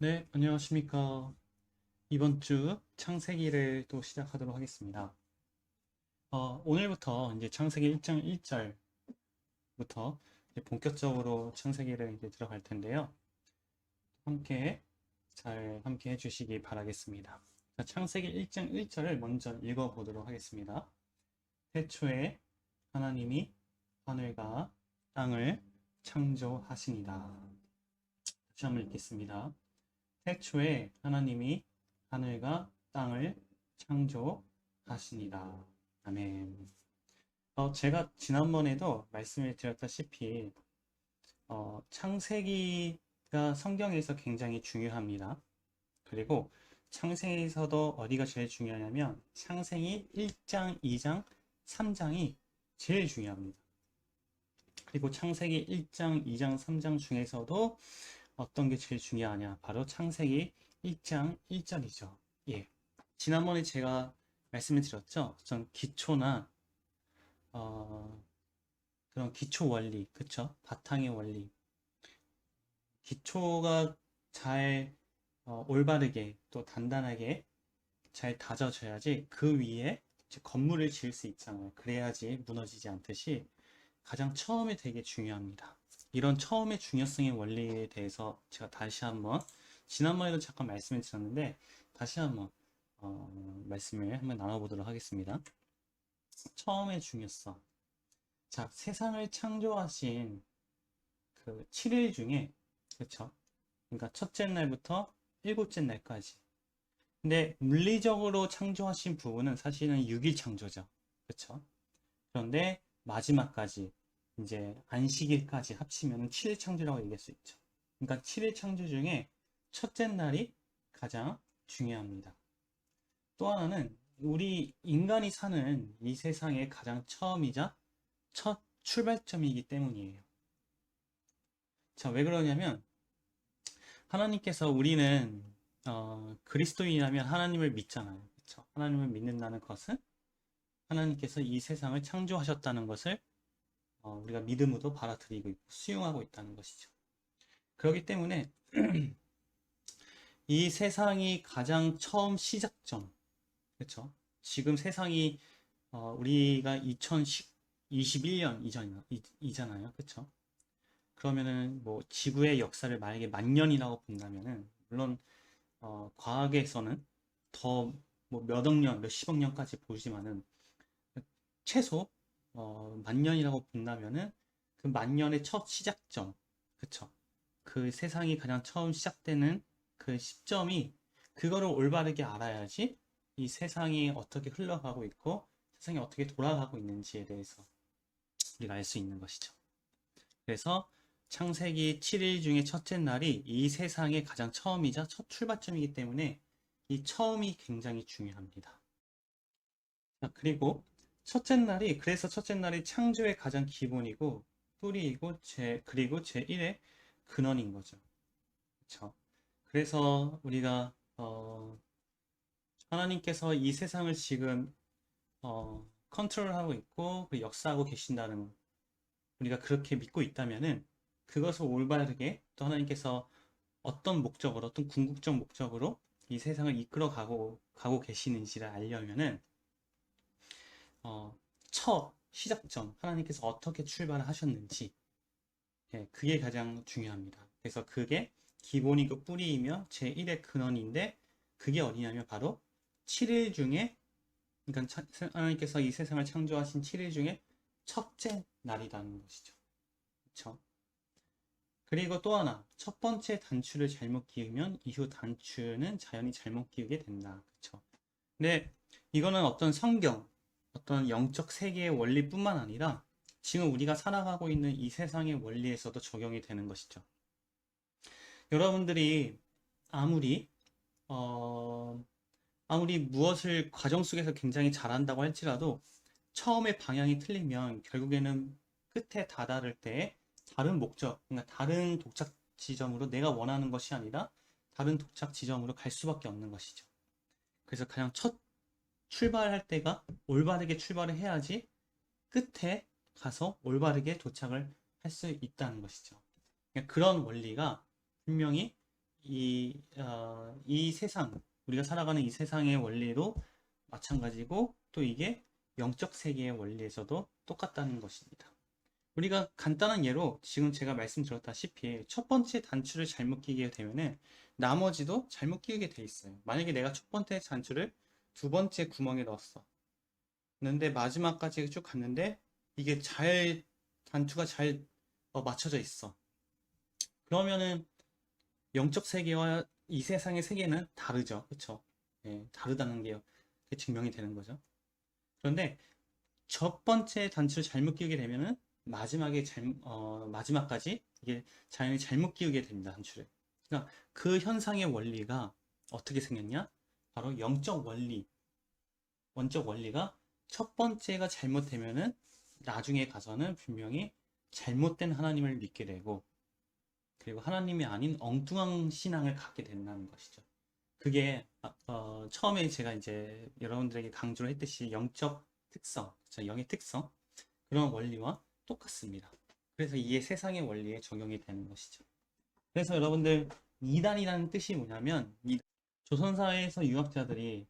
네, 안녕하십니까. 이번 주 창세기를 또 시작하도록 하겠습니다. 오늘부터 이제 창세기 1장 1절부터 본격적으로 창세기를 이제 들어갈 텐데요. 함께 함께 해주시기 바라겠습니다. 자, 창세기 1장 1절을 먼저 읽어보도록 하겠습니다. 태초에 하나님이 하늘과 땅을 창조하시니라. 다시 한번 읽겠습니다. 태초에 하나님이 하늘과 땅을 창조하시니라. 아멘. 제가 지난번에도 말씀을 드렸다시피 창세기가 성경에서 굉장히 중요합니다. 그리고 창세기에서도 어디가 제일 중요하냐면 창세기 1장, 2장, 3장이 제일 중요합니다. 그리고 창세기 1장, 2장, 3장 중에서도 어떤 게 제일 중요하냐? 바로 창세기 1장 1절이죠. 예. 지난번에 제가 말씀을 드렸죠. 어떤 기초나 그런 기초 원리, 그쵸? 바탕의 원리. 기초가 잘 올바르게 또 단단하게 잘 다져져야지 그 위에 이제 건물을 지을 수 있잖아요. 그래야지 무너지지 않듯이 가장 처음에 되게 중요합니다. 이런 처음의 중요성의 원리에 대해서 제가 다시 한번 지난번에도 잠깐 말씀을 드렸는데 다시 한번 말씀을 한번 나눠보도록 하겠습니다. 처음의 중요성. 자, 세상을 창조하신 그 7일 중에 그렇죠? 그러니까 첫째 날부터 일곱째 날까지. 근데 물리적으로 창조하신 부분은 사실은 6일 창조죠. 그렇죠? 그런데 마지막까지 이제 안식일까지 합치면 7일 창조라고 얘기할 수 있죠. 그러니까 7일 창조 중에 첫째 날이 가장 중요합니다. 또 하나는 우리 인간이 사는 이 세상의 가장 처음이자 첫 출발점이기 때문이에요. 자, 왜 그러냐면 하나님께서 우리는 그리스도인이라면 하나님을 믿잖아요. 그렇죠? 하나님을 믿는다는 것은 하나님께서 이 세상을 창조하셨다는 것을 우리가 믿음으로 받아들이고 있고 수용하고 있다는 것이죠. 그렇기 때문에 이 세상이 가장 처음 시작점, 그렇죠? 지금 세상이 우리가 2021년 이잖아요, 그렇죠? 그러면은 뭐 지구의 역사를 만약에 만 년이라고 본다면은 물론 과학에서는 더 뭐 몇억 년, 몇십억 년까지 보지만은 최소 만 년이라고 본다면은 그 만 년의 첫 시작점, 그쵸? 그 세상이 가장 처음 시작되는 그 시점이 그거를 올바르게 알아야지 이 세상이 어떻게 흘러가고 있고 세상이 어떻게 돌아가고 있는지에 대해서 우리가 알 수 있는 것이죠. 그래서 창세기 7일 중에 첫째 날이 이 세상의 가장 처음이자 첫 출발점이기 때문에 이 처음이 굉장히 중요합니다. 자, 그리고 그래서 첫째 날이 창조의 가장 기본이고 뿌리이고 그리고 제1의 근원인 거죠. 그렇죠? 그래서 우리가 하나님께서 이 세상을 지금 컨트롤하고 있고 그 역사하고 계신다는 우리가 그렇게 믿고 있다면은 그것을 올바르게 또 하나님께서 어떤 목적으로 어떤 궁극적 목적으로 이 세상을 이끌어 가고 계시는지를 알려면은 어, 첫 시작점 하나님께서 어떻게 출발을 하셨는지 예, 그게 가장 중요합니다. 그래서 그게 기본이고 뿌리이며 제1의 근원인데 그게 어디냐면 바로 7일 중에 그러니까 하나님께서 이 세상을 창조하신 7일 중에 첫째 날이라는 것이죠. 그렇죠? 그리고 또 하나, 첫 번째 단추를 잘못 끼우면 이후 단추는 자연히 잘못 끼우게 된다. 그렇죠? 근데 이거는 어떤 성경, 어떤 영적 세계의 원리뿐만 아니라 지금 우리가 살아가고 있는 이 세상의 원리에서도 적용이 되는 것이죠. 여러분들이 아무리 어, 아무리 무엇을 과정 속에서 굉장히 잘한다고 할지라도 처음에 방향이 틀리면 결국에는 끝에 다다를 때 다른 목적, 그러니까 다른 도착 지점으로 내가 원하는 것이 아니라 다른 도착 지점으로 갈 수밖에 없는 것이죠. 그래서 가장 첫 출발할 때가 올바르게 출발을 해야지 끝에 가서 올바르게 도착을 할 수 있다는 것이죠. 그러니까 그런 원리가 분명히 이 세상, 우리가 살아가는 이 세상의 원리도 마찬가지고 또 이게 영적 세계의 원리에서도 똑같다는 것입니다. 우리가 간단한 예로 지금 제가 말씀드렸다시피 첫 번째 단추를 잘못 끼게 되면은 나머지도 잘못 끼게 돼 있어요. 만약에 내가 첫 번째 단추를 두 번째 구멍에 넣었어. 근데 마지막까지 쭉 갔는데 이게 단추가 잘 맞춰져 있어. 그러면은 영적 세계와 이 세상의 세계는 다르죠. 그쵸? 예, 다르다는 게 증명이 되는 거죠. 그런데 첫 번째 단추를 잘못 끼우게 되면은 마지막까지 이게 자연히 잘못 끼우게 됩니다. 단추를. 그러니까 그 현상의 원리가 어떻게 생겼냐? 바로 원적 원리가 첫 번째가 잘못되면은 나중에 가서는 분명히 잘못된 하나님을 믿게 되고 그리고 하나님이 아닌 엉뚱한 신앙을 갖게 된다는 것이죠. 그게 처음에 제가 이제 여러분들에게 강조를 했듯이 영적 특성, 그렇죠? 영의 특성 그런 원리와 똑같습니다. 그래서 이게 세상의 원리에 적용이 되는 것이죠. 그래서 여러분들 이단이라는 뜻이 뭐냐면 조선사회에서 유학자들이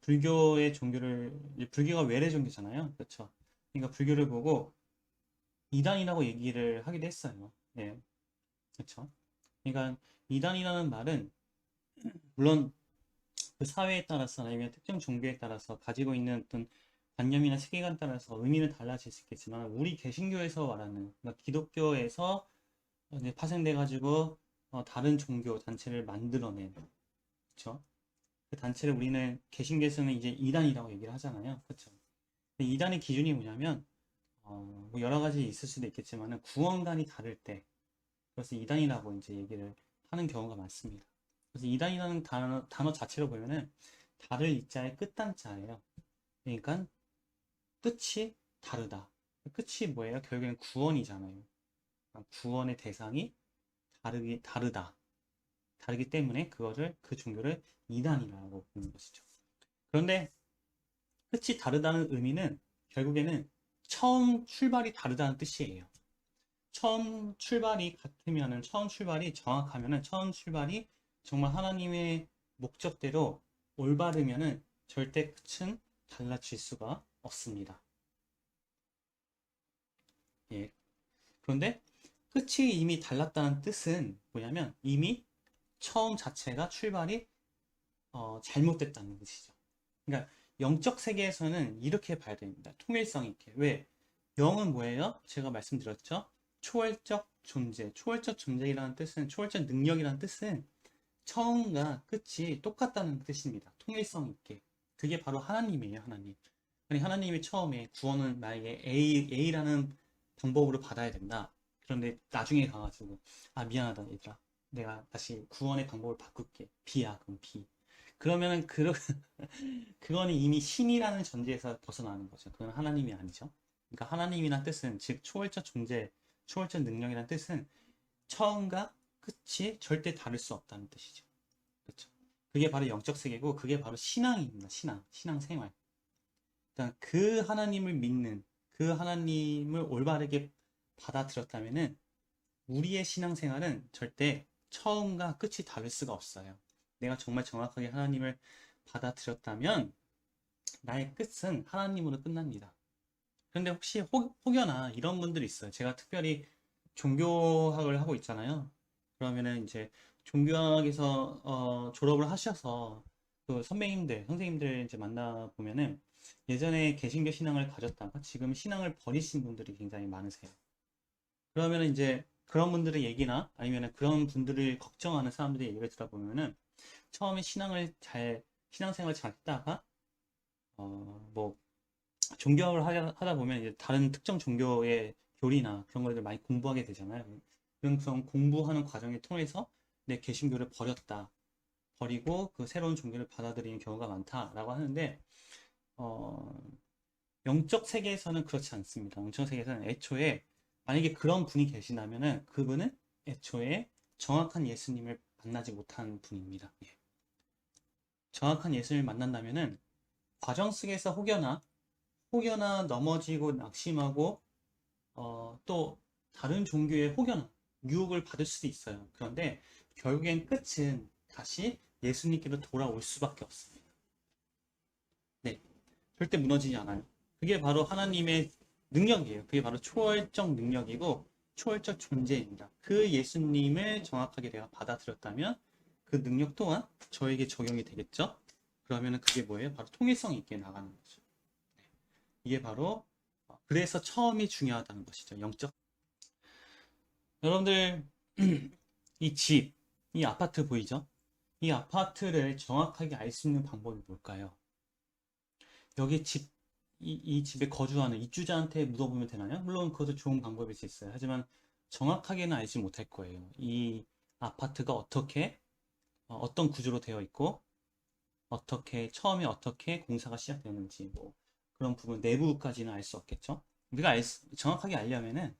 불교의 종교를 불교가 외래 종교잖아요. 그렇죠? 그러니까 불교를 보고 이단이라고 얘기를 하기도 했어요. 네. 그렇죠? 그러니까 이단이라는 말은 물론 그 사회에 따라서 아니면 특정 종교에 따라서 가지고 있는 어떤 관념이나 세계관에 따라서 의미는 달라질 수 있겠지만 우리 개신교에서 말하는 그러니까 기독교에서 이제 파생돼 가지고 다른 종교 단체를 만들어낸 그렇죠? 그 단체를 우리는 개신교에서는 이제 이단이라고 얘기를 하잖아요. 그렇죠? 이단의 기준이 뭐냐면 뭐 여러 가지 있을 수도 있겠지만 구원관이 다를 때 그래서 이단이라고 이제 얘기를 하는 경우가 많습니다. 그래서 이단이라는 단어 자체로 보면은 다를 이자의 끝단자예요. 그러니까 끝이 다르다. 끝이 뭐예요? 결국엔 구원이잖아요. 구원의 대상이 다르다. 다르기 때문에 그 종교를 이단이라고 부르는 것이죠. 그런데 끝이 다르다는 의미는 결국에는 처음 출발이 다르다는 뜻이에요. 처음 출발이 같으면은, 처음 출발이 정확하면은, 처음 출발이 정말 하나님의 목적대로 올바르면은 절대 끝은 달라질 수가 없습니다. 예. 그런데 끝이 이미 달랐다는 뜻은 뭐냐면 이미 처음 자체가 출발이 잘못됐다는 뜻이죠. 그러니까 영적 세계에서는 이렇게 봐야 됩니다. 통일성 있게. 왜? 영은 뭐예요? 제가 말씀드렸죠. 초월적 존재. 초월적 존재이라는 뜻은 초월적 능력이라는 뜻은 처음과 끝이 똑같다는 뜻입니다. 통일성 있게. 그게 바로 하나님이에요, 하나님. 아니, 하나님이 처음에 구원을 만약에 A라는 방법으로 받아야 된다. 그런데 나중에 가가지고, 아, 미안하다, 얘들아. 내가 다시 구원의 방법을 바꿀게. B야, 그럼 B. 그러면은, 그거는 이미 신이라는 전제에서 벗어나는 거죠. 그건 하나님이 아니죠. 그러니까 하나님이란 뜻은, 즉, 초월적 존재, 초월적 능력이란 뜻은 처음과 끝이 절대 다를 수 없다는 뜻이죠. 그렇죠? 그게 바로 영적 세계고, 그게 바로 신앙입니다. 신앙생활. 그러니까 그 하나님을 믿는, 그 하나님을 올바르게 받아들였다면은, 우리의 신앙생활은 절대 처음과 끝이 다를 수가 없어요. 내가 정말 정확하게 하나님을 받아들였다면, 나의 끝은 하나님으로 끝납니다. 그런데 혹시 혹여나 이런 분들이 있어요. 제가 특별히 종교학을 하고 있잖아요. 그러면은 이제 종교학에서 졸업을 하셔서 그 선생님들 이제 만나 보면은 예전에 개신교 신앙을 가졌다가 지금 신앙을 버리신 분들이 굉장히 많으세요. 그러면은 이제 그런 분들의 얘기나 아니면은 그런 분들을 걱정하는 사람들의 얘기를 들어보면은 처음에 신앙생활 잘 했다가 뭐 종교학을 하다 보면 이제 다른 특정 종교의 교리나 그런 것들을 많이 공부하게 되잖아요. 그런 공부하는 과정을 통해서 내 개신교를 버리고 그 새로운 종교를 받아들이는 경우가 많다라고 하는데 어, 영적 세계에서는 그렇지 않습니다. 영적 세계에서는 애초에 만약에 그런 분이 계시다면은 그분은 애초에 정확한 예수님을 만나지 못한 분입니다. 예. 정확한 예수님을 만난다면은 과정 속에서 혹여나 넘어지고 낙심하고 또 다른 종교의 혹여나 유혹을 받을 수도 있어요. 그런데 결국엔 끝은 다시 예수님께로 돌아올 수밖에 없습니다. 네, 절대 무너지지 않아요. 그게 바로 하나님의 능력이에요. 그게 바로 초월적 능력이고 초월적 존재입니다. 그 예수님을 정확하게 내가 받아들였다면 그 능력 또한 저에게 적용이 되겠죠. 그러면 그게 뭐예요? 바로 통일성 있게 나가는 거죠. 이게 바로 그래서 처음이 중요하다는 것이죠. 영적. 여러분들 이 집, 이 아파트 보이죠? 이 아파트를 정확하게 알 수 있는 방법이 뭘까요? 여기 집, 이 집에 거주하는 입주자한테 물어보면 되나요? 물론 그것도 좋은 방법일 수 있어요. 하지만 정확하게는 알지 못할 거예요. 이 아파트가 어떻게, 어떤 구조로 되어 있고, 어떻게, 처음에 어떻게 공사가 시작되는지, 뭐, 그런 부분 내부까지는 알 수 없겠죠? 우리가 정확하게 알려면은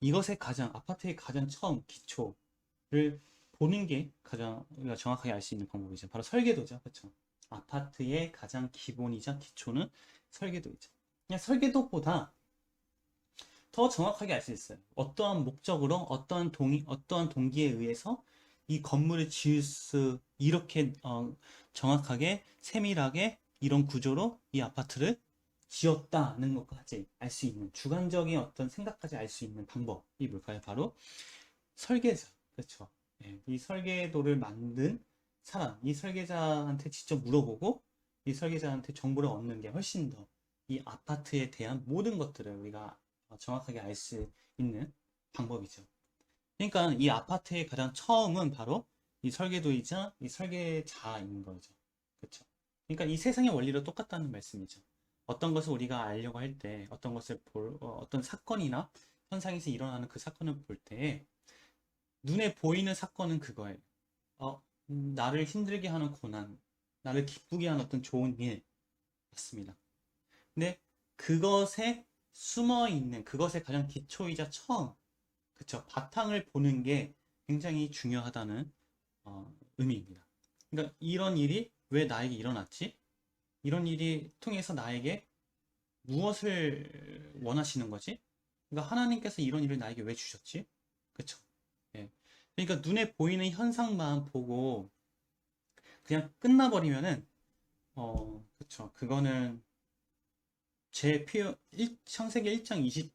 이것의 가장, 아파트의 가장 처음 기초를 보는 게 가장 우리가 정확하게 알 수 있는 방법이죠. 바로 설계도죠. 그렇죠? 아파트의 가장 기본이자 기초는 설계도이죠. 그냥 설계도보다 더 정확하게 알 수 있어요. 어떠한 목적으로, 어떠한 동기에 의해서 이 건물을 지을 수, 이렇게, 정확하게, 세밀하게, 이런 구조로 이 아파트를 지었다는 것까지 알 수 있는, 주관적인 어떤 생각까지 알 수 있는 방법이 뭘까요? 바로 설계자. 그렇죠. 예, 이 설계도를 만든 사람, 이 설계자한테 직접 물어보고, 이 설계자한테 정보를 얻는 게 훨씬 더 이 아파트에 대한 모든 것들을 우리가 정확하게 알 수 있는 방법이죠. 그러니까 이 아파트의 가장 처음은 바로 이 설계도이자 이 설계자인 거죠. 그렇죠. 그러니까 이 세상의 원리로 똑같다는 말씀이죠. 어떤 것을 우리가 알려고 할 때, 어떤 것을 어떤 사건이나 현상에서 일어나는 그 사건을 볼 때, 눈에 보이는 사건은 그거예요. 나를 힘들게 하는 고난, 나를 기쁘게 하는 어떤 좋은 일, 맞습니다. 근데 그것에 숨어 있는, 그것의 가장 기초이자 처음, 그쵸, 바탕을 보는 게 굉장히 중요하다는 의미입니다. 그러니까 이런 일이 왜 나에게 일어났지? 이런 일이 통해서 나에게 무엇을 원하시는 거지? 그러니까 하나님께서 이런 일을 나에게 왜 주셨지? 그쵸? 예. 그러니까 눈에 보이는 현상만 보고 그냥 끝나버리면은 그쵸. 그거는 제 표현 창세기 1장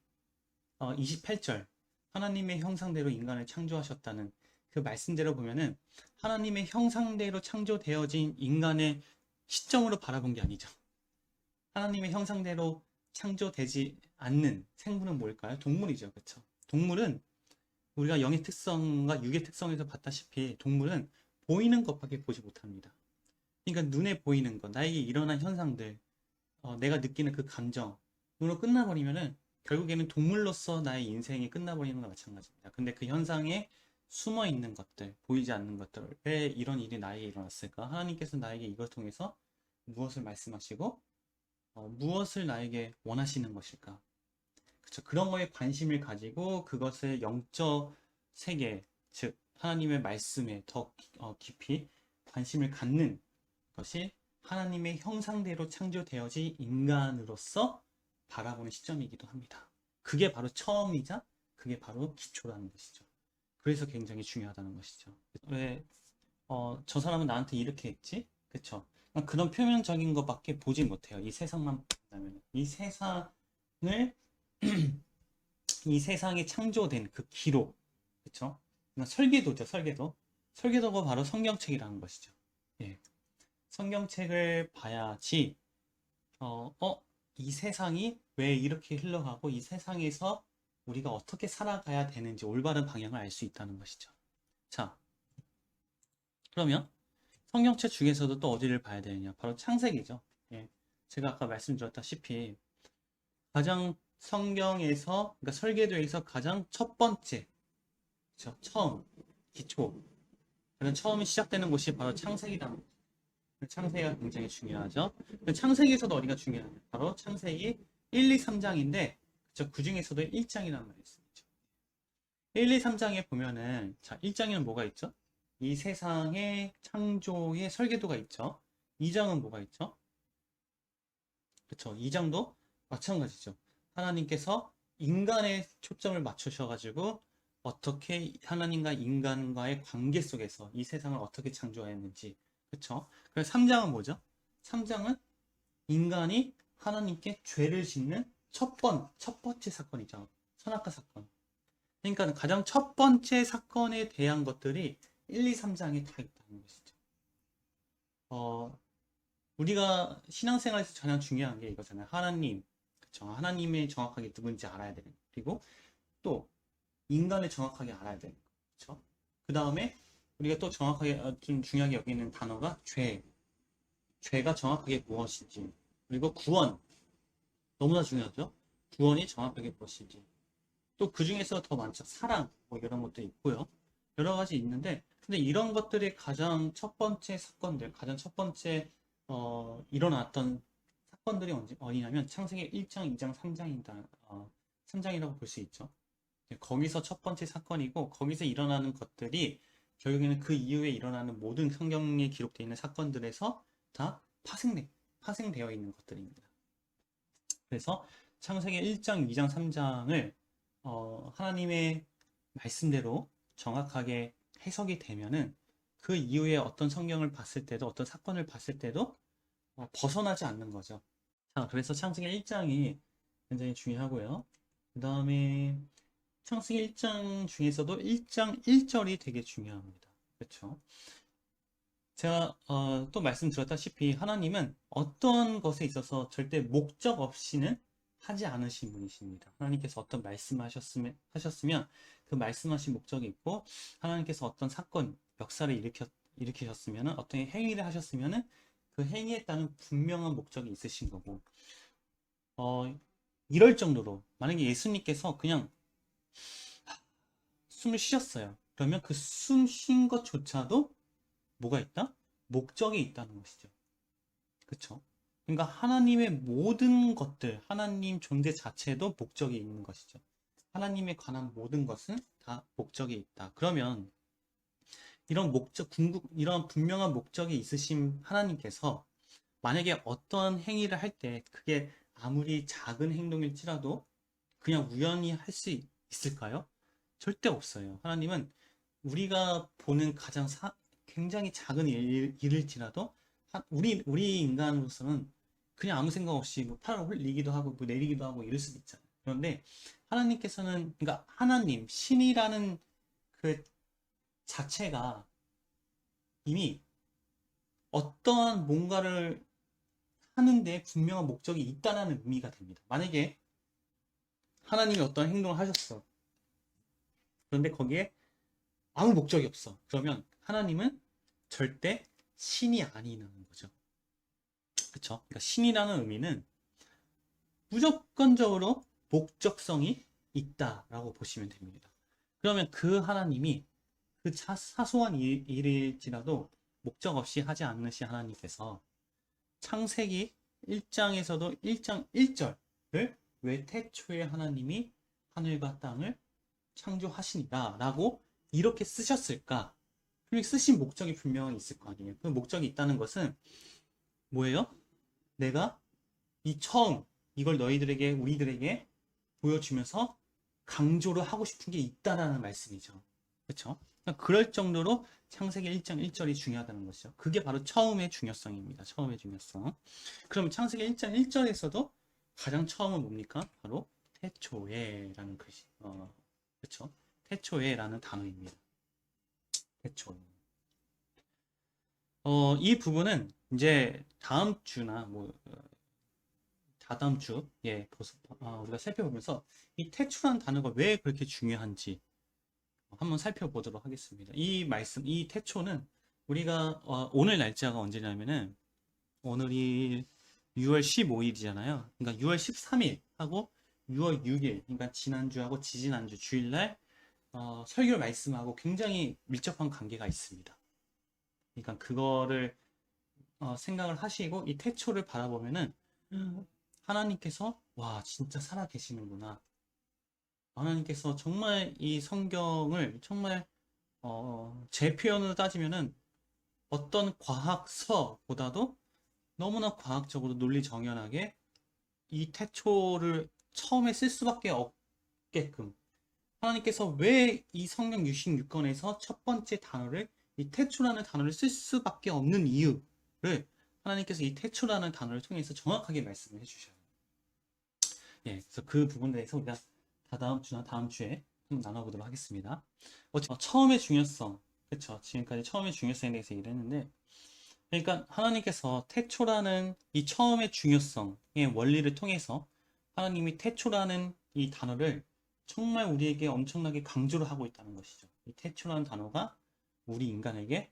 28절 하나님의 형상대로 인간을 창조하셨다는 그 말씀대로 보면은 하나님의 형상대로 창조되어진 인간의 시점으로 바라본 게 아니죠. 하나님의 형상대로 창조되지 않는 생물은 뭘까요? 동물이죠. 그렇죠? 동물은 우리가 영의 특성과 육의 특성에서 봤다시피 동물은 보이는 것밖에 보지 못합니다. 그러니까 눈에 보이는 것, 나에게 일어난 현상들, 내가 느끼는 그 감정으로 끝나버리면은 결국에는 동물로서 나의 인생이 끝나버리는 것과 마찬가지입니다. 근데 그 현상에 숨어 있는 것들, 보이지 않는 것들, 왜 이런 일이 나에게 일어났을까? 하나님께서 나에게 이걸 통해서 무엇을 말씀하시고, 무엇을 나에게 원하시는 것일까? 그쵸. 그런 거에 관심을 가지고 그것을 영적 세계, 즉, 하나님의 말씀에 더 깊이 관심을 갖는 것이 하나님의 형상대로 창조되어진 인간으로서 바라보는 시점이기도 합니다. 그게 바로 처음이자 그게 바로 기초라는 것이죠. 그래서 굉장히 중요하다는 것이죠. 왜, 저 사람은 나한테 이렇게 했지? 그쵸? 그런 표면적인 것밖에 보지 못해요. 이 세상만 본다면. 이 세상을, 이 세상에 창조된 그 기록. 그쵸? 설계도죠, 설계도. 설계도가 바로 성경책이라는 것이죠. 예. 성경책을 봐야지, 이 세상이 왜 이렇게 흘러가고 이 세상에서 우리가 어떻게 살아가야 되는지 올바른 방향을 알 수 있다는 것이죠. 자, 그러면 성경책 중에서도 또 어디를 봐야 되느냐? 바로 창세기죠. 예. 제가 아까 말씀드렸다시피 가장 성경에서, 그러니까 설계도에서 가장 첫 번째, 그렇죠? 처음, 기초, 그런 처음이 시작되는 곳이 바로 창세기다. 창세기가 굉장히 중요하죠. 창세기에서도 어디가 중요하냐? 바로 창세기 1, 2, 3장인데 그 중에서도 1장이라는 말이 있습니다. 1, 2, 3장에 보면은 자, 1장에는 뭐가 있죠? 이 세상의 창조의 설계도가 있죠. 2장은 뭐가 있죠? 그렇죠. 2장도 마찬가지죠. 하나님께서 인간의 초점을 맞추셔가지고 어떻게 하나님과 인간과의 관계 속에서 이 세상을 어떻게 창조하였는지. 그쵸? 그래서 3장은 뭐죠? 3장은 인간이 하나님께 죄를 짓는 첫 번째 사건이죠. 선악과 사건. 그러니까 가장 첫 번째 사건에 대한 것들이 1, 2, 3장에 다 있다는 것이죠. 우리가 신앙생활에서 가장 중요한 게 이거잖아요. 하나님, 그쵸? 하나님의 정확하게 누군지 알아야 되는 거. 그리고 또 인간을 정확하게 알아야 되는 거. 그쵸? 그 다음에 우리가 또 정확하게 좀 중요하게 여기는 단어가 죄. 죄가 정확하게 무엇인지. 그리고 구원. 너무나 중요하죠. 구원이 정확하게 무엇인지. 또 그 중에서 더 많죠. 사랑, 뭐 이런 것도 있고요. 여러 가지 있는데, 근데 이런 것들이 가장 첫 번째 사건들, 가장 첫 번째 일어났던 사건들이 어디냐면 창세기 1장, 2장, 3장이다. 3장이라고 볼 수 있죠. 거기서 첫 번째 사건이고, 거기서 일어나는 것들이 결국에는 그 이후에 일어나는 모든 성경에 기록되어 있는 사건들에서 다 파생되어 있는 것들입니다. 그래서 창세기 1장, 2장, 3장을 하나님의 말씀대로 정확하게 해석이 되면은 그 이후에 어떤 성경을 봤을 때도 어떤 사건을 봤을 때도 벗어나지 않는 거죠. 자, 그래서 창세기 1장이 굉장히 중요하고요. 그 다음에 창세기 1장 중에서도 1장 1절이 되게 중요합니다. 그렇죠? 제가 또 말씀드렸다시피 하나님은 어떤 것에 있어서 절대 목적 없이는 하지 않으신 분이십니다. 하나님께서 어떤 하셨으면 그 말씀하신 목적이 있고, 하나님께서 어떤 사건, 역사를 일으키셨으면, 어떤 행위를 하셨으면 그 행위에 따른 분명한 목적이 있으신 거고, 이럴 정도로 만약에 예수님께서 그냥 숨을 쉬셨어요. 그러면 그 숨 쉰 것조차도 뭐가 있다? 목적이 있다는 것이죠. 그쵸? 그러니까 하나님의 모든 것들, 하나님 존재 자체도 목적이 있는 것이죠. 하나님에 관한 모든 것은 다 목적이 있다. 그러면 이런 이런 분명한 목적이 있으신 하나님께서 만약에 어떤 행위를 할 때 그게 아무리 작은 행동일지라도 그냥 우연히 할 수 있을까요? 절대 없어요. 하나님은 우리가 보는 굉장히 작은 일일지라도 우리 인간으로서는 그냥 아무 생각 없이 뭐 팔을 흘리기도 하고 뭐 내리기도 하고 이럴 수도 있잖아요. 그런데 하나님께서는, 그러니까 하나님, 신이라는 그 자체가 이미 어떠한 뭔가를 하는데 분명한 목적이 있다는 의미가 됩니다. 만약에 하나님이 어떤 행동을 하셨어. 그런데 거기에 아무 목적이 없어. 그러면 하나님은 절대 신이 아니라는 거죠. 그쵸? 그러니까 신이라는 의미는 무조건적으로 목적성이 있다라고 보시면 됩니다. 그러면 그 하나님이 그 사소한 일일지라도 목적 없이 하지 않으신 하나님께서 창세기 1장에서도 1장 1절을 왜 태초에 하나님이 하늘과 땅을 창조하시니라 라고 이렇게 쓰셨을까? 그리고 쓰신 목적이 분명히 있을 거 아니에요. 그 목적이 있다는 것은 뭐예요? 내가 이걸 우리들에게 보여주면서 강조를 하고 싶은 게 있다라는 말씀이죠. 그렇죠? 그럴 정도로 창세기 1장 1절이 중요하다는 것이죠. 그게 바로 처음의 중요성입니다. 처음의 중요성. 그럼 창세기 1장 1절에서도 가장 처음은 뭡니까? 바로 태초에라는 글씨. 그렇죠? 태초에라는 단어입니다. 태초. 이 부분은 이제 다음 주나 다다음 주 우리가 살펴보면서 이 태초라는 단어가 왜 그렇게 중요한지 한번 살펴보도록 하겠습니다. 이 태초는 우리가 오늘 날짜가 언제냐면은 오늘이 6월 15일이잖아요. 그러니까 6월 13일 하고 6월 6일, 그러니까 지난주하고 지지난주 주일날 설교 말씀하고 굉장히 밀접한 관계가 있습니다. 그러니까 그거를 생각을 하시고 이 태초를 바라보면은 하나님께서 와 진짜 살아 계시는구나. 하나님께서 정말 이 성경을 정말 제 표현으로 따지면은 어떤 과학서보다도 너무나 과학적으로 논리정연하게 이 태초를 처음에 쓸 수밖에 없게끔 하나님께서 왜 이 성경 66권에서 첫 번째 단어를 이 태초라는 단어를 쓸 수밖에 없는 이유를 하나님께서 이 태초라는 단어를 통해서 정확하게 말씀을 해주셔요. 예, 그래서 그 부분에 대해서 우리가 다음 주에 좀 나눠보도록 하겠습니다. 처음의 중요성, 그렇죠? 지금까지 처음의 중요성에 대해서 얘기를 했는데, 그러니까 하나님께서 태초라는 이 처음의 중요성의 원리를 통해서 하나님이 태초라는 이 단어를 정말 우리에게 엄청나게 강조를 하고 있다는 것이죠. 이 태초라는 단어가 우리 인간에게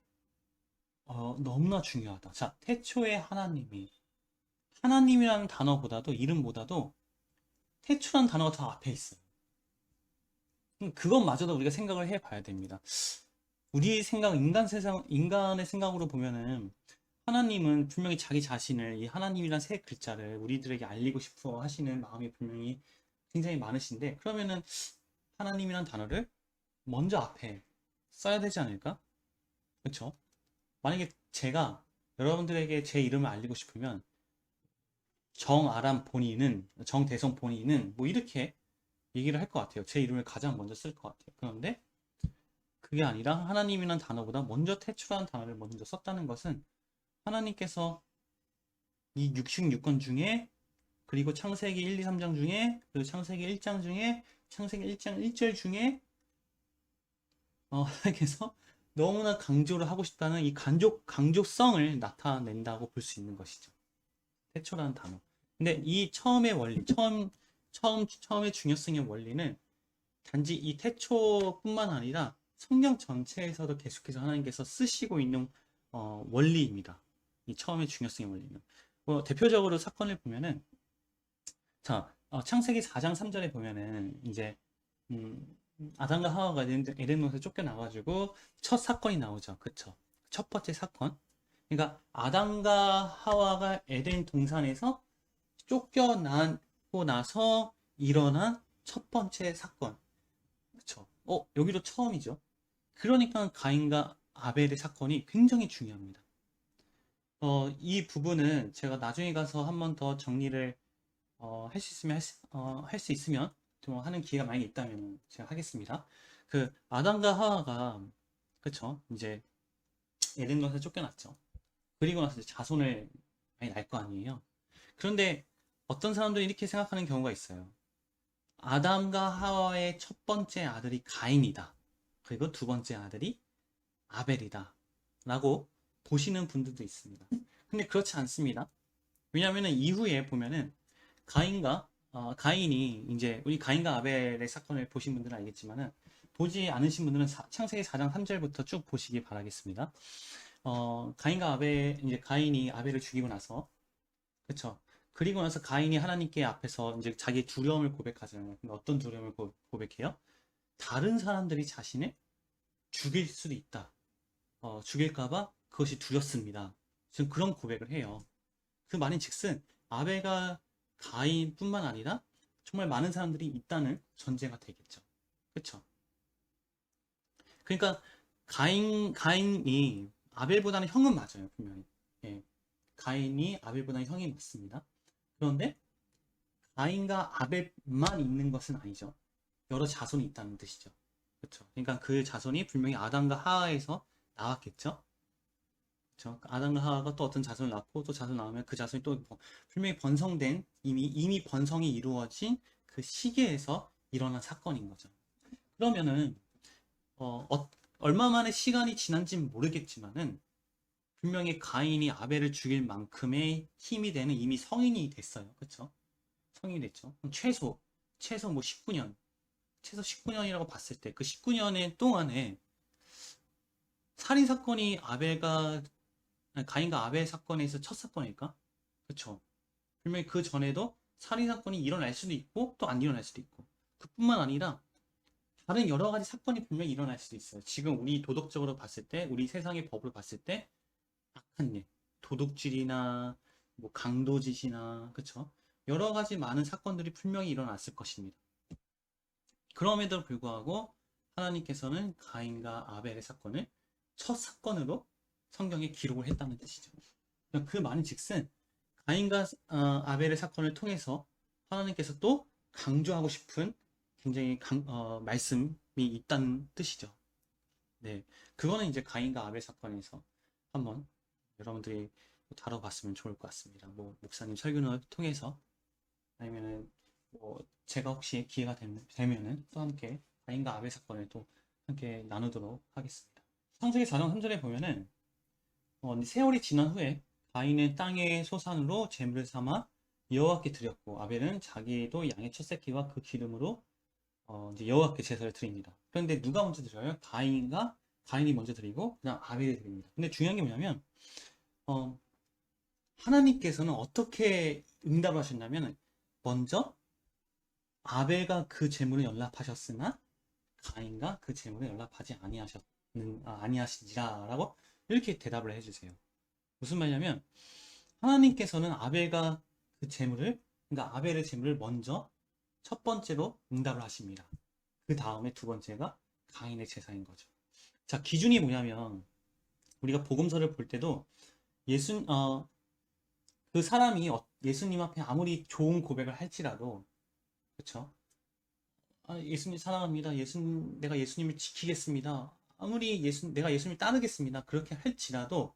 너무나 중요하다. 자, 태초의 하나님이라는 단어보다도 이름보다도 태초라는 단어가 더 앞에 있어요. 그것마저도 우리가 생각을 해봐야 됩니다. 우리 생각, 인간의 생각으로 보면은 하나님은 분명히 자기 자신을 이 하나님이란 세 글자를 우리들에게 알리고 싶어 하시는 마음이 분명히 굉장히 많으신데, 그러면은 하나님이란 단어를 먼저 앞에 써야 되지 않을까? 그렇죠? 만약에 제가 여러분들에게 제 이름을 알리고 싶으면 정대성 본인은 뭐 이렇게 얘기를 할 것 같아요. 제 이름을 가장 먼저 쓸 것 같아요. 그런데 그게 아니라 하나님이란 단어보다 먼저 태초라는 단어를 먼저 썼다는 것은 하나님께서 이 66권 중에, 그리고 창세기 1, 2, 3장 중에, 그리고 창세기 1장 중에, 창세기 1장 1절 중에 하나님께서 너무나 강조를 하고 싶다는 이 강조성을 나타낸다고 볼 수 있는 것이죠. 태초라는 단어. 근데 이 처음의 원리, 처음의 중요성의 원리는 단지 이 태초뿐만 아니라 성경 전체에서도 계속해서 하나님께서 쓰시고 있는 원리입니다. 이 처음의 중요성의 원리는. 대표적으로 사건을 보면은, 자, 창세기 4장 3절에 보면은 이제 아담과 하와가 에덴에서 쫓겨나가지고 첫 사건이 나오죠. 그쵸? 첫 번째 사건. 그러니까 아담과 하와가 에덴 동산에서 쫓겨나고 나서 일어난 첫 번째 사건. 그쵸? 여기도 처음이죠. 그러니까 가인과 아벨의 사건이 굉장히 중요합니다. 이 부분은 제가 나중에 가서 한 번 더 정리를 할 수 있으면 좀 하는 기회가 많이 있다면 제가 하겠습니다. 그 아담과 하와가, 그쵸? 이제 에덴 동산에 쫓겨났죠. 그리고 나서 이제 자손을 많이 낳을 거 아니에요. 그런데 어떤 사람들이 이렇게 생각하는 경우가 있어요. 아담과 하와의 첫 번째 아들이 가인이다. 그리고 두 번째 아들이 아벨이다. 라고 보시는 분들도 있습니다. 근데 그렇지 않습니다. 왜냐하면 이후에 보면은 가인이 이제 우리 가인과 아벨의 사건을 보신 분들은 알겠지만은, 보지 않으신 분들은 창세기 4장 3절부터 쭉 보시기 바라겠습니다. 이제 가인이 아벨을 죽이고 나서, 그쵸? 그리고 나서 가인이 하나님께 앞에서 이제 자기의 두려움을 고백하잖아요. 근데 어떤 두려움을 고백해요? 다른 사람들이 자신을 죽일 수도 있다. 죽일까봐 그것이 두렵습니다. 지금 그런 고백을 해요. 그 말인 즉슨 아벨과 가인뿐만 아니라 정말 많은 사람들이 있다는 전제가 되겠죠. 그쵸? 그러니까 가인이 아벨보다는 형은 맞아요, 분명히. 예. 가인이 아벨보다는 형이 맞습니다. 그런데 가인과 아벨만 있는 것은 아니죠. 여러 자손이 있다는 뜻이죠. 그렇죠? 그러니까 그 자손이 분명히 아담과 하와에서 나왔겠죠. 그렇죠? 아담과 하와가 또 어떤 자손을 낳고 또 자손 나오면 그 자손이 또 분명히 번성된, 이미 번성이 이루어진 그 시기에서 일어난 사건인 거죠. 그러면은 얼마 만에 시간이 지난지는 모르겠지만은 분명히 가인이 아벨을 죽일 만큼의 힘이 되는 이미 성인이 됐어요. 그렇죠? 성인이 됐죠. 그럼 최소 뭐 19년, 최소 19년이라고 봤을 때 그 19년의 동안에 살인 사건이 가인과 아벨 사건에서 첫 사건일까? 그렇죠. 분명히 그 전에도 살인 사건이 일어날 수도 있고 또 안 일어날 수도 있고, 그뿐만 아니라 다른 여러 가지 사건이 분명히 일어날 수도 있어요. 지금 우리 도덕적으로 봤을 때, 우리 세상의 법으로 봤을 때 악한 일, 도둑질이나 뭐 강도짓이나, 그쵸? 여러 가지 많은 사건들이 분명히 일어났을 것입니다. 그럼에도 불구하고 하나님께서는 가인과 아벨의 사건을 첫 사건으로 성경에 기록을 했다는 뜻이죠. 그 말은 즉슨 가인과 아벨의 사건을 통해서 하나님께서 또 강조하고 싶은 굉장히 말씀이 있다는 뜻이죠. 네, 그거는 이제 가인과 아벨 사건에서 한번 여러분들이 다뤄봤으면 좋을 것 같습니다. 뭐 목사님 설교를 통해서 아니면은 뭐 제가 혹시 기회가 되면은 또 함께 가인과 아벨 사건을 또 함께 나누도록 하겠습니다. 창세기 4장 3절에 보면은 세월이 지난 후에 가인은 땅의 소산으로 제물을 삼아 여호와께 드렸고 아벨은 자기도 양의 첫 새끼와 그 기름으로 이제 여호와께 제사를 드립니다. 그런데 누가 먼저 드려요? 가인이 먼저 드리고 그다음 아벨이 드립니다. 근데 중요한 게 뭐냐면 어, 하나님께서는 어떻게 응답을 하셨냐면 먼저 아벨과 그 제물을 연락하셨으나 가인과 그 제물을 연락하지 아니하신지라라고 이렇게 대답을 해주세요. 무슨 말이냐면 하나님께서는 아벨과 그 제물을 그러니까 아벨의 제물을 먼저 첫 번째로 응답을 하십니다. 그 다음에 두 번째가 가인의 제사인 거죠. 자, 기준이 뭐냐면 우리가 복음서를 볼 때도 그 사람이 예수님 앞에 아무리 좋은 고백을 할지라도 그렇죠? 예수님 사랑합니다. 내가 예수님을 지키겠습니다. 아무리 내가 예수님을 따르겠습니다. 그렇게 할지라도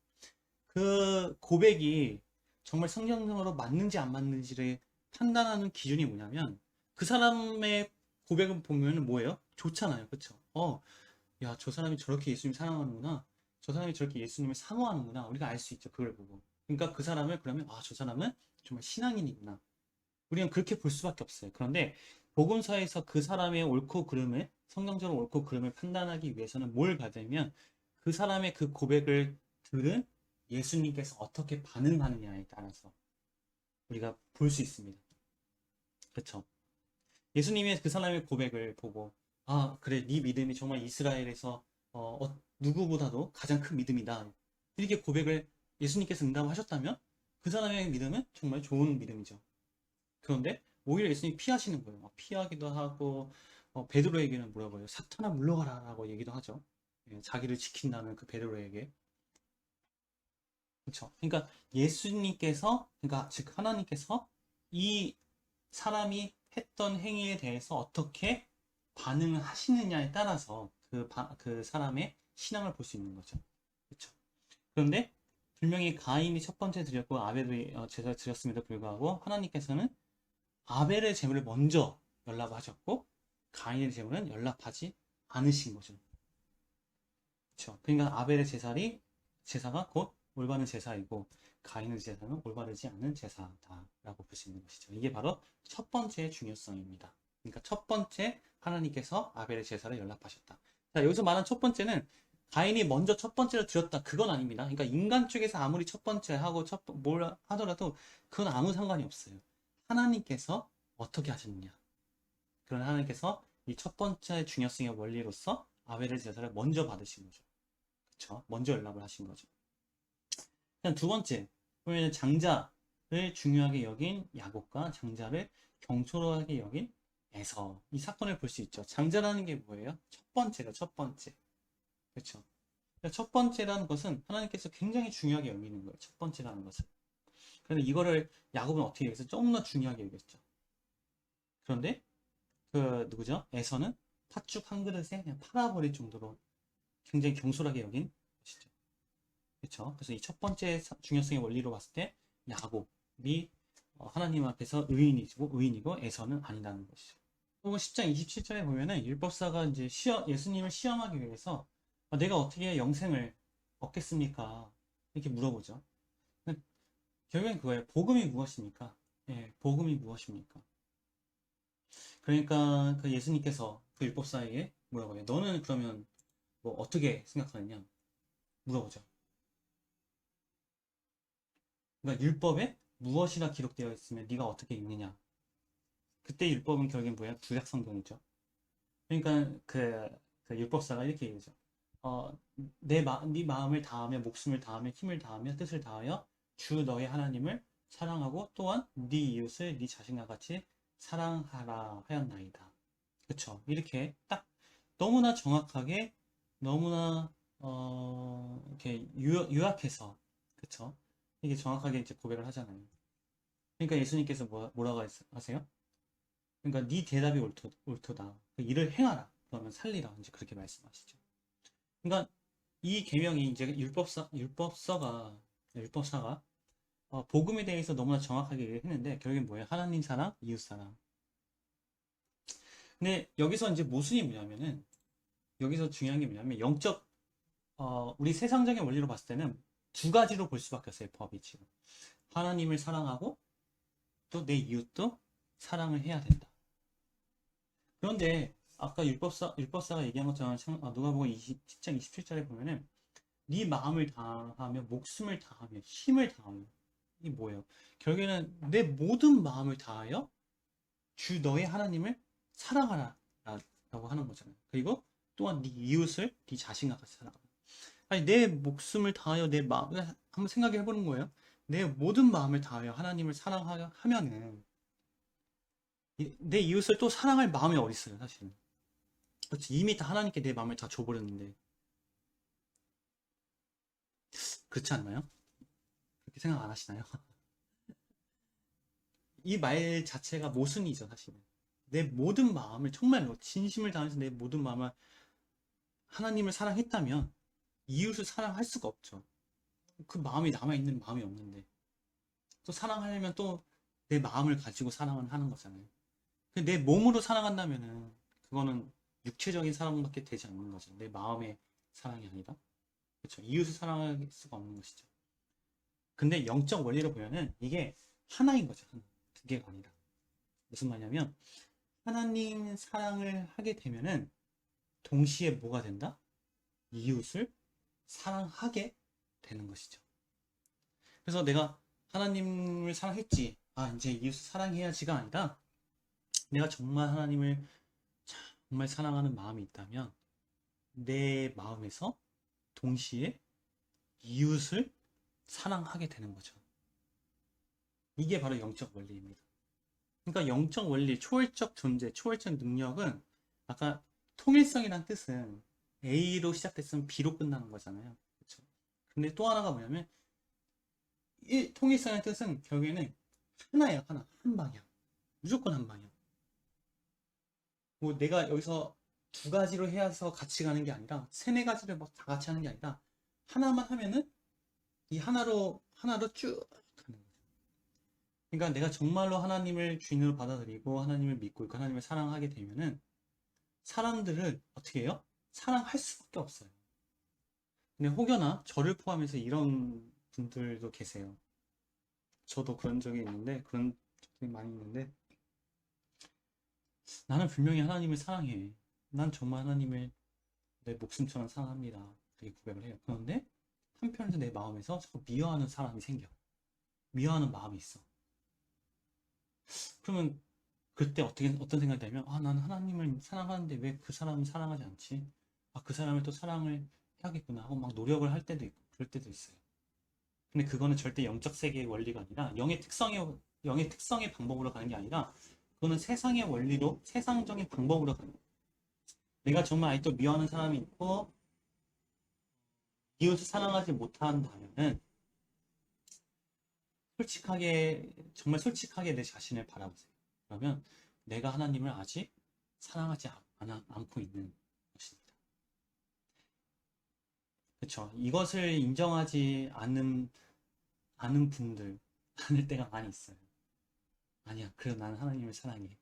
그 고백이 정말 성경적으로 맞는지 안 맞는지를 판단하는 기준이 뭐냐면 그 사람의 고백을 보면 뭐예요? 좋잖아요. 그쵸? 야, 저 사람이 저렇게 예수님 사랑하는구나. 저 사람이 저렇게 예수님을 사모하는구나. 우리가 알 수 있죠. 그걸 보고. 그러니까 그 사람을 그러면 저 사람은 정말 신앙인이구나. 우리는 그렇게 볼 수밖에 없어요. 그런데 복음서에서 그 사람의 옳고 그름을 성경적으로 옳고 그름을 판단하기 위해서는 뭘 봐야 되면 그 사람의 그 고백을 들은 예수님께서 어떻게 반응하느냐에 따라서 우리가 볼 수 있습니다. 그렇죠? 예수님의 그 사람의 고백을 보고 그래 네 믿음이 정말 이스라엘에서 누구보다도 가장 큰 믿음이다. 이렇게 고백을 예수님께서 응답하셨다면 그 사람의 믿음은 정말 좋은 믿음이죠. 그런데 오히려 예수님이 피하시는 거예요. 피하기도 하고 베드로에게는 뭐라고 해요? 사탄아 물러가라 라고 얘기도 하죠. 예, 자기를 지킨다는 그 베드로에게. 그렇죠. 그러니까 그러니까 즉 하나님께서 이 사람이 했던 행위에 대해서 어떻게 반응을 하시느냐에 따라서 그 사람의 신앙을 볼 수 있는 거죠. 그렇죠. 그런데 분명히 가인이 첫 번째 드렸고 아벨이 제사 드렸음에도 불구하고 하나님께서는 아벨의 제물을 먼저 연락하셨고 가인의 제물은 연락하지 않으신 거죠. 그렇죠. 그러니까 아벨의 제사가 곧 올바른 제사이고 가인의 제사는 올바르지 않은 제사다라고 볼 수 있는 것이죠. 이게 바로 첫 번째 중요성입니다. 그러니까 첫 번째 하나님께서 아벨의 제사를 연락하셨다. 자, 여기서 말한 첫 번째는 가인이 먼저 첫 번째를 드렸다. 그건 아닙니다. 그러니까 인간 쪽에서 아무리 첫 번째 하고 뭘 하더라도 그건 아무 상관이 없어요. 하나님께서 어떻게 하셨느냐. 그런 하나님께서 이 첫 번째 중요성의 원리로서 아벨의 제사를 먼저 받으신 거죠. 그렇죠? 먼저 연락을 하신 거죠. 그냥 두 번째, 보면 장자를 중요하게 여긴 야곱과 장자를 경솔하게 여긴 에서 이 사건을 볼 수 있죠. 장자라는 게 뭐예요? 첫 번째가 첫 번째. 그렇죠? 첫 번째라는 것은 하나님께서 굉장히 중요하게 여기는 거예요. 첫 번째라는 것을. 그런데 이거를 야곱은 어떻게 여기서 조금 더 중요하게 여겼죠. 그런데 그 누구죠? 에서는 팥죽 한 그릇에 그냥 팔아버릴 정도로 굉장히 경솔하게 여긴 것이죠. 그렇죠? 그래서 이 첫 번째 중요성의 원리로 봤을 때 야곱이 하나님 앞에서 의인이고 에서는 아니라는 것이죠. 혹은 10장 27절에 보면은 율법사가 이제 예수님을 시험하기 위해서 내가 어떻게 영생을 얻겠습니까? 이렇게 물어보죠. 결국엔 그거예요. 복음이 무엇입니까? 예, 복음이 무엇입니까? 그러니까 그 예수님께서 그 율법사에게 뭐라고 해요? 너는 그러면 뭐 어떻게 생각하느냐? 물어보죠. 그러니까 율법에 무엇이라 기록되어 있으면 네가 어떻게 읽느냐? 그때 율법은 결국엔 뭐야? 구약 성경이죠. 그러니까 그 율법사가 이렇게 얘기하죠. 네 마음을 다하며 목숨을 다하며 힘을 다하며 뜻을 다하여 주 너의 하나님을 사랑하고 또한 네 이웃을 네 자신과 같이 사랑하라 하였나이다. 그쵸? 이렇게 딱 너무나 정확하게 너무나 이렇게 요약해서 그쵸? 이게 정확하게 이제 고백을 하잖아요. 그러니까 예수님께서 뭐라고 하세요? 그러니까 네 대답이 옳도다. 그 일을 행하라. 그러면 살리라. 이제 그렇게 말씀하시죠. 그러니까 이 계명이 이제 율법사가 복음에 대해서 너무나 정확하게 얘기했는데 결국엔 뭐예요? 하나님 사랑, 이웃 사랑. 근데 여기서 이제 모순이 뭐냐면은 여기서 중요한 게 뭐냐면 우리 세상적인 원리로 봤을 때는 두 가지로 볼 수밖에 없어요. 법이 지금 하나님을 사랑하고 또 내 이웃도 사랑을 해야 된다. 그런데 아까 율법사가 얘기한 것처럼 누가복음 10장 27절에 보면은 네 마음을 다하며 목숨을 다하며 힘을 다하며 이게 뭐예요? 결국에는 내 모든 마음을 다하여 주 너의 하나님을 사랑하라 라고 하는 거잖아요. 그리고 또한 네 이웃을 네 자신과 같이 사랑하라. 아니 내 목숨을 다하여 내 마음 한번 생각해 보는 거예요. 내 모든 마음을 다하여 하나님을 사랑하면은 내 이웃을 또 사랑할 마음이 어디 있어요, 사실은. 그렇지. 이미 다 하나님께 내 마음을 다 줘버렸는데 그렇지 않나요? 그렇게 생각 안 하시나요? 이 말 자체가 모순이죠, 사실은. 내 모든 마음을 정말로 진심을 다해서 내 모든 마음을 하나님을 사랑했다면 이웃을 사랑할 수가 없죠. 그 마음이 남아있는 마음이 없는데 또 사랑하려면 또 내 마음을 가지고 사랑을 하는 거잖아요. 내 몸으로 사랑한다면은 그거는 육체적인 사랑밖에 되지 않는 거죠. 내 마음의 사랑이 아니라. 그렇죠. 이웃을 사랑할 수가 없는 것이죠. 근데 영적 원리로 보면은 이게 하나인 거죠. 하나. 두 개가 아니라. 무슨 말이냐면 하나님 사랑을 하게 되면은 동시에 뭐가 된다? 이웃을 사랑하게 되는 것이죠. 그래서 내가 하나님을 사랑했지. 이제 이웃을 사랑해야지가 아니라 내가 정말 하나님을 정말 사랑하는 마음이 있다면 내 마음에서 동시에 이웃을 사랑하게 되는 거죠. 이게 바로 영적 원리입니다. 그러니까 영적 원리, 초월적 존재, 초월적 능력은 아까 통일성이란 뜻은 A로 시작됐으면 B로 끝나는 거잖아요. 그렇죠? 근데 또 하나가 뭐냐면 통일성의 뜻은 결국에는 하나예요. 하나. 한 방향. 무조건 한 방향. 뭐 내가 여기서 두 가지로 해서 같이 가는 게 아니라 세네 가지를 막 다 같이 하는 게 아니라 하나만 하면은 이 하나로 쭉 가는 거죠. 그러니까 내가 정말로 하나님을 주인으로 받아들이고 하나님을 믿고 있고 하나님을 사랑하게 되면은 사람들을 어떻게 해요? 사랑할 수밖에 없어요. 근데 혹여나 저를 포함해서 이런 분들도 계세요. 저도 그런 적이 있는데 그런 적이 많이 있는데 나는 분명히 하나님을 사랑해. 난 정말 하나님을 내 목숨처럼 사랑합니다. 그렇게 고백을 해요. 그런데 한편에서 내 마음에서 자꾸 미워하는 사람이 생겨. 미워하는 마음이 있어. 그러면 그때 어떤 생각이 들면, 나는 하나님을 사랑하는데 왜 그 사람을 사랑하지 않지? 그 사람을 또 사랑을 해야겠구나 하고 막 노력을 할 때도 있고, 그럴 때도 있어요. 근데 그거는 절대 영적 세계의 원리가 아니라 영의 특성의 방법으로 가는 게 아니라 그거는 세상의 원리로, 세상적인 방법으로 가는 거예요. 내가 정말 아직도 미워하는 사람이 있고, 이웃을 사랑하지 못한다면은 정말 솔직하게 내 자신을 바라보세요. 그러면 내가 하나님을 아직 사랑하지 않고 있는 것입니다. 그렇죠. 이것을 인정하지 않은 분들 많을 때가 많이 있어요. 아니야, 그래 나는 하나님을 사랑해.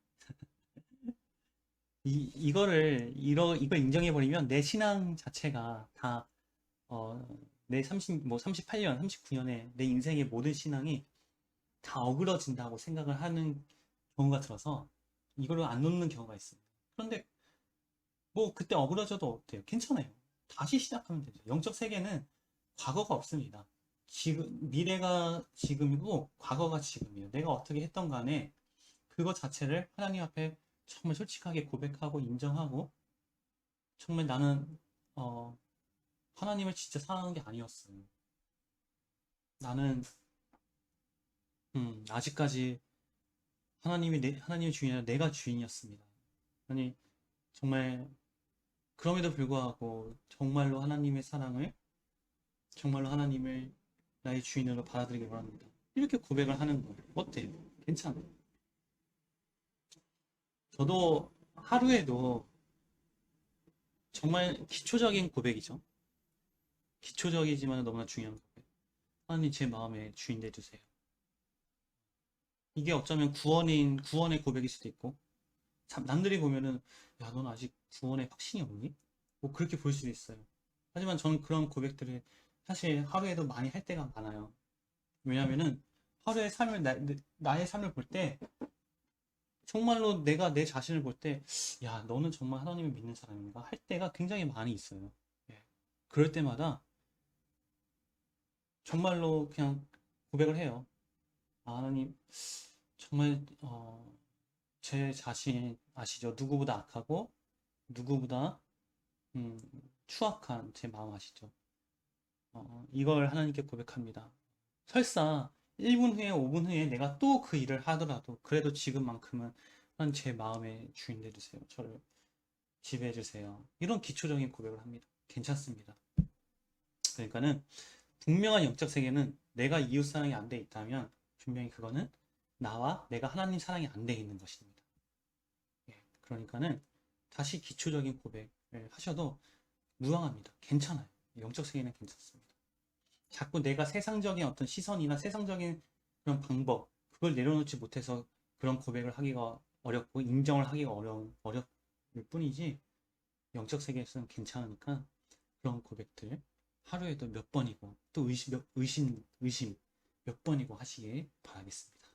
이걸 인정해버리면 내 신앙 자체가 다, 내 38년, 39년의 내 인생의 모든 신앙이 다 어그러진다고 생각을 하는 경우가 들어서 이거를 안 놓는 경우가 있습니다. 그런데 뭐 그때 어그러져도 어때요? 괜찮아요. 다시 시작하면 되죠. 영적 세계는 과거가 없습니다. 미래가 지금이고 과거가 지금이에요. 내가 어떻게 했던 간에 그것 자체를 하나님 앞에 정말 솔직하게 고백하고 인정하고 정말 나는 하나님을 진짜 사랑하는 게 아니었어요. 나는 아직까지 하나님의 주인이 아니라 내가 주인이었습니다. 아니 정말 그럼에도 불구하고 정말로 하나님을 나의 주인으로 받아들이기 원합니다. 이렇게 고백을 하는 거예요. 어때요? 괜찮아요. 저도 하루에도 정말 기초적인 고백이죠. 기초적이지만 너무나 중요한 고백. 하나님 제 마음의 주인 되주세요. 이게 어쩌면 구원의 고백일 수도 있고, 참 남들이 보면은 야, 넌 아직 구원에 확신이 없니? 뭐 그렇게 볼 수도 있어요. 하지만 저는 그런 고백들을 사실 하루에도 많이 할 때가 많아요. 왜냐면은 하루의 삶을 나의 삶을 볼 때 정말로 내가 내 자신을 볼 때 야, 너는 정말 하나님을 믿는 사람인가 할 때가 굉장히 많이 있어요. 예. 그럴 때마다 정말로 그냥 고백을 해요. 아, 하나님 정말 제 자신 아시죠? 누구보다 악하고 누구보다 음, 추악한 제 마음 아시죠? 이걸 하나님께 고백합니다. 설사 1분 후에 5분 후에 내가 또 그 일을 하더라도 그래도 지금만큼은 하나님 제 마음의 주인 되주세요. 저를 지배해 주세요. 이런 기초적인 고백을 합니다. 괜찮습니다. 그러니까는 분명한 영적 세계는 내가 이웃 사랑이 안 돼 있다면 분명히 그거는 나와 내가 하나님 사랑이 안 돼 있는 것입니다. 예, 그러니까는 다시 기초적인 고백을 하셔도 무방합니다. 괜찮아요. 영적 세계는 괜찮습니다. 자꾸 내가 세상적인 어떤 시선이나 세상적인 그런 방법, 그걸 내려놓지 못해서 그런 고백을 하기가 어렵고 인정을 하기가 어려울 뿐이지 영적 세계에서는 괜찮으니까 그런 고백들 하루에도 몇 번이고 또 의심 몇 번이고 하시길 바라겠습니다.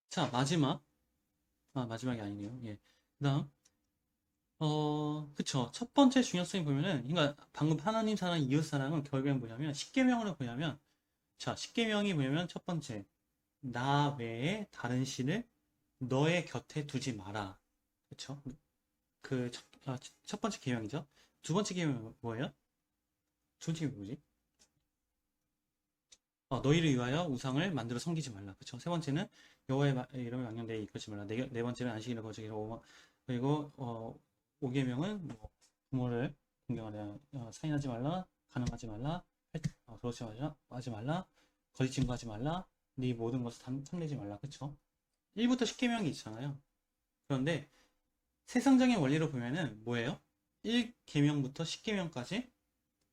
자, 마지막이 아니네요. 예. 그다음 그쵸. 첫 번째 중요성이 보면은, 그러니까 방금 하나님 사랑, 이웃 사랑은 결국엔 뭐냐면, 십계명으로 보냐면, 자, 십계명이 뭐냐면, 첫 번째, 나 외에 다른 신을 너의 곁에 두지 마라. 그쵸? 첫 번째 계명이죠. 두 번째 계명은 뭐예요? 두 번째 계명이 뭐지? 너희를 위하여 우상을 만들어 섬기지 말라. 그쵸? 세 번째는 여호와의 이름을 망령되이 이끌지 말라. 네 번째는 안식일을 거룩하게 그리고 5계명은 뭐 부모를 공경하려 살인하지 말라, 간음하지 말라, 그렇지 하지 말라, 거짓 증거하지 말라, 네 모든 것을 탐내지 말라. 그쵸? 1부터 10계명이 있잖아요. 그런데 세상적인 원리로 보면은 뭐예요? 1계명부터 10계명까지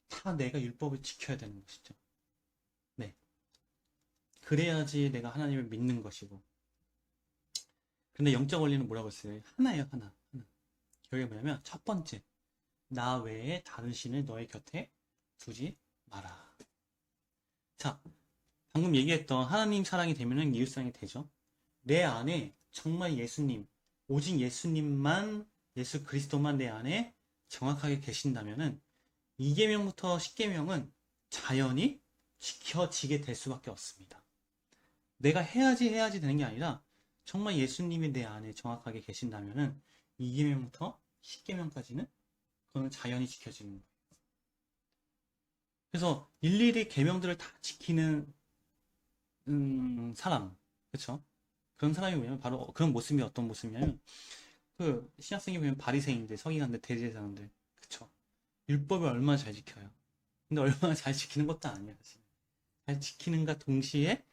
다 내가 율법을 지켜야 되는 것이죠. 네. 그래야지 내가 하나님을 믿는 것이고. 근데 영적 원리는 뭐라고 했어요? 하나예요, 하나. 그게 뭐냐면 첫 번째, 나 외에 다른 신을 너의 곁에 두지 마라. 자, 방금 얘기했던 하나님 사랑이 되면은 이웃 사랑이 되죠. 내 안에 정말 예수님, 오직 예수님만, 예수 그리스도만 내 안에 정확하게 계신다면은 2계명부터 10계명은 자연히 지켜지게 될 수밖에 없습니다. 내가 해야지 되는 게 아니라 정말 예수님이 내 안에 정확하게 계신다면은 2계명부터 10계명까지는 그거는 자연히 지켜지는 거예요. 그래서 일일이 계명들을 다 지키는 사람, 그렇죠? 그런 사람이 뭐냐면 바로 그런 모습이 어떤 모습이냐면 그 신약성에 보면 바리새인들, 서기관들, 대제사장들, 그렇죠? 율법을 얼마나 잘 지켜요. 근데 얼마나 잘 지키는 것도 아니야, 사실. 잘 지키는가 동시에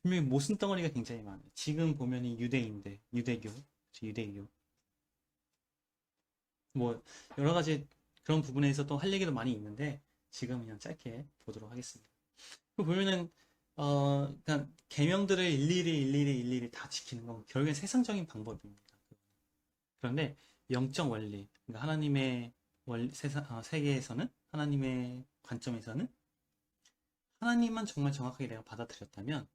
분명히 모순 덩어리가 굉장히 많아요. 지금 보면 이 유대인들, 유대교, 뭐 여러 가지 그런 부분에서 또 할 얘기도 많이 있는데 지금 그냥 짧게 보도록 하겠습니다. 그 보면은 그러니까 계명들을 일일이 다 지키는 건 결국엔 세상적인 방법입니다. 그런데 영적 원리, 그러니까 하나님의 세계에서는 하나님의 관점에서는 하나님만 정말 정확하게 내가 받아들였다면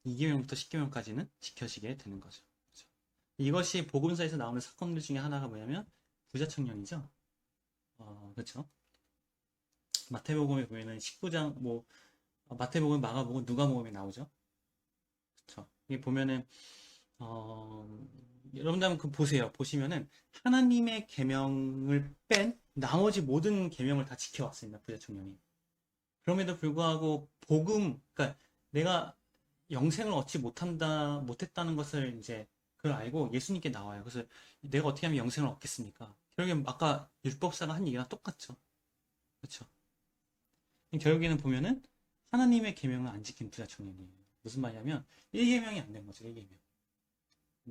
2계명부터 10계명까지는 지켜지게 되는 거죠. 그렇죠? 이것이 복음서에서 나오는 사건들 중에 하나가 뭐냐면 부자 청년이죠. 그렇죠? 마태복음에 보면은 19장 마태복음, 마가복음, 누가복음에 나오죠. 그렇죠? 이게 보면은 여러분들 한번 그 보세요. 보시면은 하나님의 계명을 뺀 나머지 모든 계명을 다 지켜왔습니다. 부자 청년이. 그럼에도 불구하고 그러니까 내가 영생을 얻지 못했다는 것을 이제 그걸 알고 예수님께 나와요. 그래서 내가 어떻게 하면 영생을 얻겠습니까? 결국엔 아까 율법사가 한 얘기랑 똑같죠. 그렇죠? 결국에는 보면은 하나님의 계명을 안 지킨 부자 청년이에요. 무슨 말이냐면 1계명이 안 된 거죠. 1계명.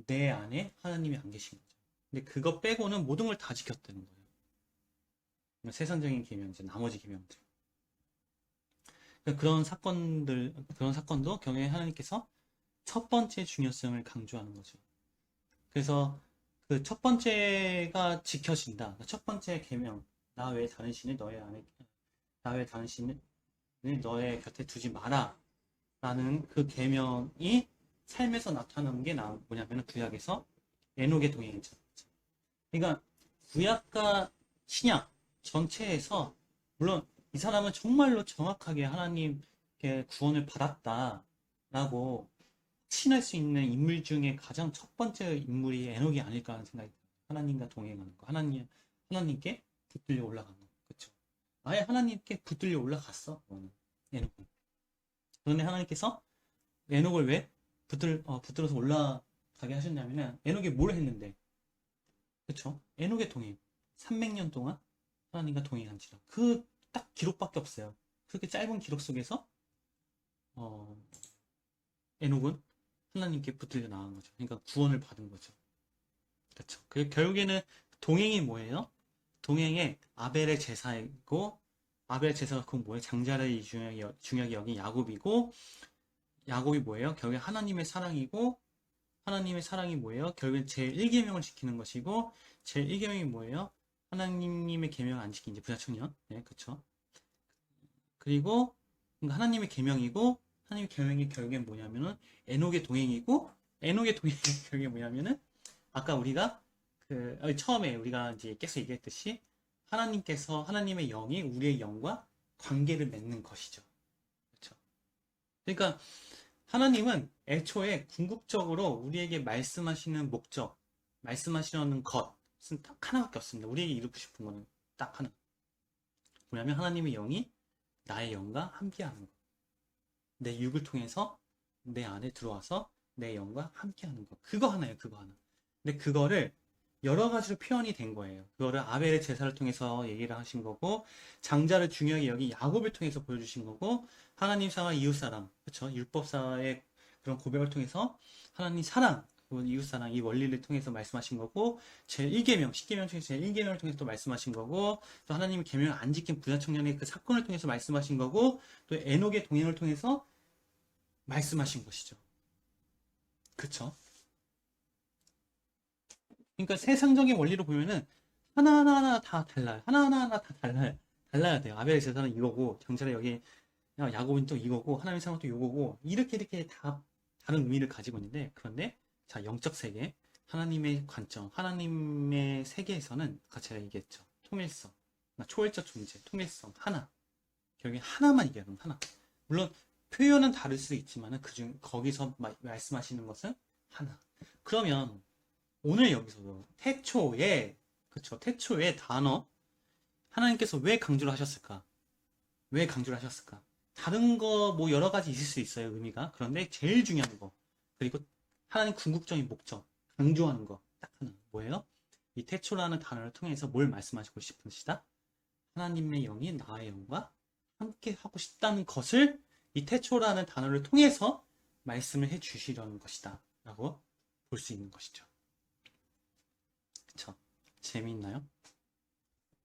내 안에 하나님이 안 계신 거죠. 근데 그거 빼고는 모든 걸 다 지켰다는 거예요. 세상적인 계명이죠. 나머지 계명들. 그러니까 그런 사건도 경외 하나님께서 첫 번째 중요성을 강조하는 거죠. 그래서 그 첫 번째가 지켜진다. 첫 번째 계명, 나 외에 다른 신을 나 외에 다른 신을 너의 곁에 두지 마라. 라는 그 계명이 삶에서 나타나는 게 뭐냐면 구약에서 에녹의 동행이죠. 그러니까 구약과 신약 전체에서 물론 이 사람은 정말로 정확하게 하나님께 구원을 받았다라고 확신할 수 있는 인물 중에 가장 첫 번째 인물이 에녹이 아닐까 하는 생각이 들어요. 하나님과 동행하는 거, 하나님께 붙들려 올라가는 거, 그렇죠? 아예 하나님께 붙들려 올라갔어, 에녹은. 그런데 하나님께서 에녹을 왜 붙들어서 올라가게 하셨냐면은 에녹이 뭘 했는데, 그렇죠? 에녹의 동행, 300년 동안 하나님과 동행한지라. 그 딱 기록밖에 없어요. 그렇게 짧은 기록 속에서 어, 에녹은 하나님께 붙들려 나간 거죠. 그러니까 구원을 받은 거죠. 그렇죠. 그 결국에는 동행이 뭐예요? 동행에 아벨의 제사이고 아벨의 제사가 그건 뭐예요? 장자를 중요하게 여긴 야곱이고 야곱이 뭐예요? 결국에 하나님의 사랑이고 하나님의 사랑이 뭐예요? 결국엔 제1계명을 지키는 것이고 제1계명이 뭐예요? 하나님의 계명을 안 지킨 이제 부자청년. 네, 그렇죠. 그리고 그러니까 하나님의 계명이고 하나님의 계명이 결국엔 뭐냐면은 에녹의 동행이고 에녹의 동행이 결국엔 뭐냐면은 아까 우리가 처음에 우리가 이제 계속 얘기했듯이 하나님께서 하나님의 영이 우리의 영과 관계를 맺는 것이죠. 그렇죠? 그러니까 하나님은 애초에 궁극적으로 우리에게 말씀하시는 목적, 말씀하시려는 것은 딱 하나밖에 없습니다. 우리에게 이루고 싶은 거는 딱 하나. 뭐냐면 하나님의 영이 나의 영과 함께하는 것. 내 육을 통해서 내 안에 들어와서 내 영과 함께하는 것. 그거 하나예요, 그거 하나. 근데 그거를 여러 가지로 표현이 된 거예요. 그거를 아벨의 제사를 통해서 얘기를 하신 거고, 장자를 중요하게 여기 야곱을 통해서 보여주신 거고, 하나님 사랑, 이웃 사랑, 그렇죠? 율법사의 그런 고백을 통해서 하나님 사랑, 이웃 사랑 이 원리를 통해서 말씀하신 거고, 제1계명, 10계명 중에서 제1계명을 통해서 또 말씀하신 거고, 또 하나님의 계명을 안 지킨 부자 청년의 그 사건을 통해서 말씀하신 거고, 또 에녹의 동행을 통해서 말씀하신 것이죠. 그렇죠? 그러니까 세상적인 원리로 보면은 하나하나 다 달라요. 하나하나 다 달라요. 달라야 돼요. 아벨의 제사는 이거고, 장차례 여기 야곱은 또 이거고, 하나님의 사랑은 또 이거고, 이렇게 다 다른 의미를 가지고 있는데, 그런데 자 영적 세계, 하나님의 관점, 하나님의 세계에서는 아까 제가 얘기했죠. 통일성, 초월적 존재, 통일성, 하나. 결국에 하나만 얘기하는 하나. 물론 표현은 다를 수 있지만은 그중 거기서 말씀하시는 것은 하나. 그러면 오늘 여기서도 태초에 그쵸 태초의 단어 하나님께서 왜 강조를 하셨을까? 왜 강조를 하셨을까? 다른 거 뭐 여러 가지 있을 수 있어요 의미가. 그런데 제일 중요한 거 그리고 하나님 궁극적인 목적 강조하는 거 딱 하나 뭐예요? 이 태초라는 단어를 통해서 뭘 말씀하시고 싶으시다? 하나님의 영이 나의 영과 함께 하고 싶다는 것을 이 태초라는 단어를 통해서 말씀을 해 주시려는 것이다 라고 볼 수 있는 것이죠. 그쵸? 재미있나요?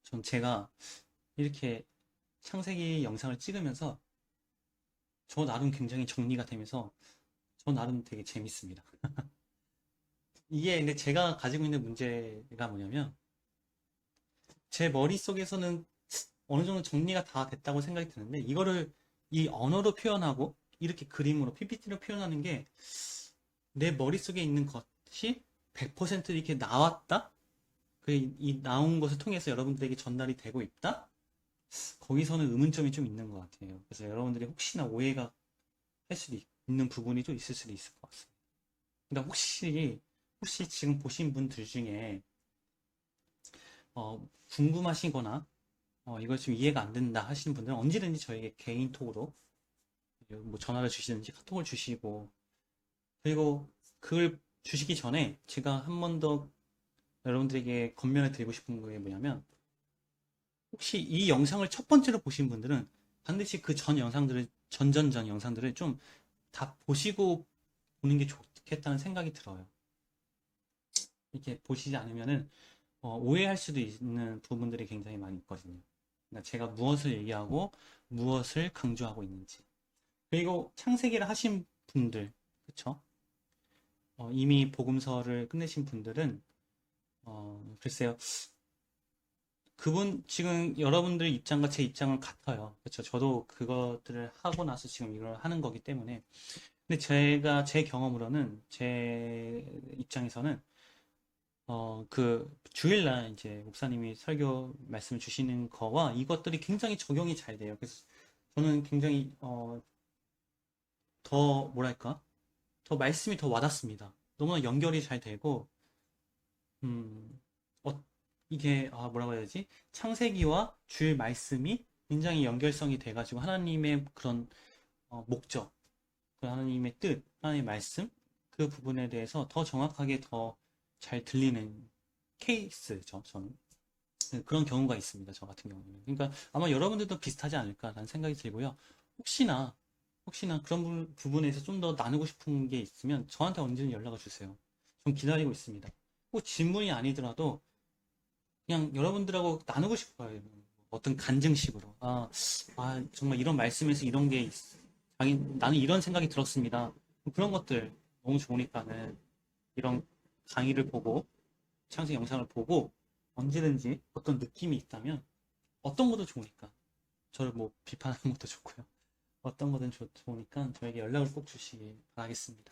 전 제가 이렇게 창세기 영상을 찍으면서 저 나름 굉장히 정리가 되면서 저 나름 되게 재밌습니다. 이게 근데 제가 가지고 있는 문제가 뭐냐면 제 머릿속에서는 어느 정도 정리가 다 됐다고 생각이 드는데 이거를 이 언어로 표현하고 이렇게 그림으로 PPT로 표현하는 게 내 머릿속에 있는 것이 100% 이렇게 나왔다? 이 나온 것을 통해서 여러분들에게 전달이 되고 있다? 거기서는 의문점이 좀 있는 것 같아요. 그래서 여러분들이 혹시나 오해가 할 수도 있는 부분이 좀 있을 수도 있을 것 같습니다. 그러니까 혹시 지금 보신 분들 중에 궁금하시거나 이걸 좀 이해가 안 된다 하시는 분들은 언제든지 저에게 개인톡으로 뭐 전화를 주시든지 카톡을 주시고 그리고 그걸 주시기 전에 제가 한 번 더 여러분들에게 권면을 드리고 싶은 게 뭐냐면 혹시 이 영상을 첫 번째로 보신 분들은 반드시 그 전 영상들을 전전전 영상들을 좀 다 보시고 보는 게 좋겠다는 생각이 들어요. 이렇게 보시지 않으면은 오해할 수도 있는 부분들이 굉장히 많이 있거든요. 그러니까 제가 무엇을 얘기하고 무엇을 강조하고 있는지. 그리고 창세기를 하신 분들, 그쵸? 이미 복음서를 끝내신 분들은 글쎄요. 그분 지금 여러분들 입장과 제 입장은 같아요. 그렇죠? 저도 그것들을 하고 나서 지금 이걸 하는 거기 때문에. 근데 제가 제 경험으로는 제 입장에서는 그 주일날 이제 목사님이 설교 말씀을 주시는 거와 이것들이 굉장히 적용이 잘 돼요. 그래서 저는 굉장히 더 뭐랄까? 더 말씀이 더 와닿습니다. 너무나 연결이 잘 되고 음, 어, 이게, 뭐라고 해야 되지? 창세기와 주일 말씀이 굉장히 연결성이 돼가지고 하나님의 그런 목적, 그 하나님의 뜻, 하나님의 말씀, 그 부분에 대해서 더 정확하게 더 잘 들리는 케이스죠, 저는. 네, 그런 경우가 있습니다, 저 같은 경우는. 그러니까 아마 여러분들도 비슷하지 않을까라는 생각이 들고요. 혹시나, 혹시나 그런 부분에서 좀 더 나누고 싶은 게 있으면 저한테 언제든 연락을 주세요. 좀 기다리고 있습니다. 꼭 질문이 아니더라도 그냥 여러분들하고 나누고 싶어요. 어떤 간증식으로. 정말 이런 말씀에서 이런 게 나는 이런 생각이 들었습니다. 그런 것들 너무 좋으니까는 이런 강의를 보고, 창세 영상을 보고, 언제든지 어떤 느낌이 있다면, 어떤 것도 좋으니까. 저를 뭐 비판하는 것도 좋고요. 어떤 거든 좋으니까 저에게 연락을 꼭 주시기 바라겠습니다.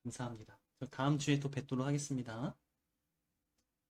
감사합니다. 다음 주에 또 뵙도록 하겠습니다.